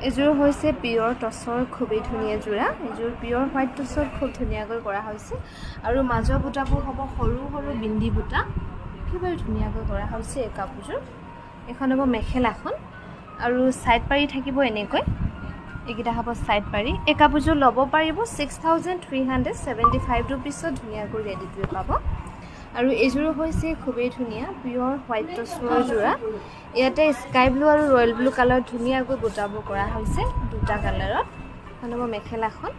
এযোৰ হৈছে পিয়ৰ টছৰ খুবেই ধুনীয়া যোৰা এযোৰ পিয়ৰ হোৱাইট টছৰ খুব ধুনীয়াকৈ কৰা হৈছে আৰু মাজৰ বুটাবোৰ হ'ব সৰু সৰু বিন্দি বুটা একেবাৰে ধুনীয়াকৈ কৰা হৈছে এই কাপোৰযোৰ এখন হ'ব মেখেলাখন আৰু সাইড পাৰি থাকিব এনেকৈ একিটা হ'ব সাইড পাৰি এই কাপোৰযোৰ ল'ব পাৰিব 6375 रुपीसত ধুনীয়াকৈ ৰেডি কৰি পাব আৰু এযোৰ হৈছে খুবেই ধুনীয়া পিয়ৰ হোৱাইট টছৰ যোৰা ইয়াতে স্কাই ব্লু আৰু ৰয়েল ব্লু কালাৰ ধুনীয়াকৈ বুটাবোৰ কৰা হৈছে দুটা কালাৰত এখন হ'ব মেখেলাখন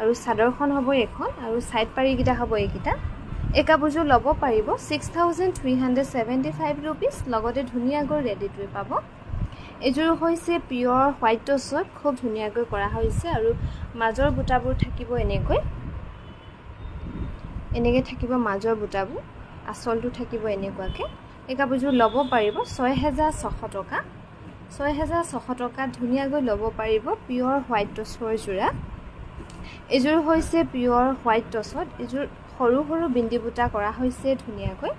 আৰু চাদৰখন হ'ব এখন আৰু সাইড পাৰি কিটা হ'ব এইকিটা এই কাপোৰযোৰ ল'ব পাৰিব 6375 रुपीस লগতে ধুনীয়াকৈ ৰেডি কৰি পাব এযোৰ হৈছে পিয়ৰ হোৱাইট টছত খুব ধুনীয়াকৈ কৰা হৈছে আৰু মাজৰ বুটাবোৰ থাকিব এনেকৈ থাকিব মাজৰ বুটাবোৰ আসলটো থাকিব এনেকুৱাকে এই কাপোৰযোৰ ল'ব পাৰিব 6600 টকা 6600 টকাত ধুনীয়াকৈ ল'ব পাৰিব পিয়ৰ হোৱাইট টছৰ যোৰা এযোৰ হৈছে পিয়ৰ হোৱাইট টছত এযোৰ সৰু সৰু বিন্দি বুটা কৰা হৈছে ধুনীয়াকৈ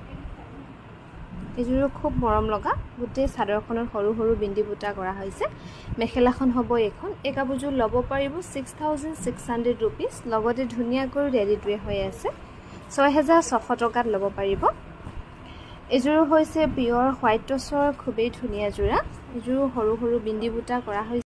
এযোৰ খুব মৰম লগা গুটে চাদৰখনৰ সৰু সৰু বিন্দি বুটা কৰা হৈছে মেখেলাখন হ'ব এখন এই কাপোৰযোৰ ল'ব পাৰিব 6600 रुपीस লগতে ধুনীয়াকৈ ৰেডি টুৱে হৈ আছে 6600 টকাত ল'ব পাৰিব এযোৰ হৈছে পিয়ৰ হোৱাইট টছৰ খুবেই ধুনীয়া যোৰা এযোৰ সৰু সৰু বিন্দি বুটা কৰা হৈছে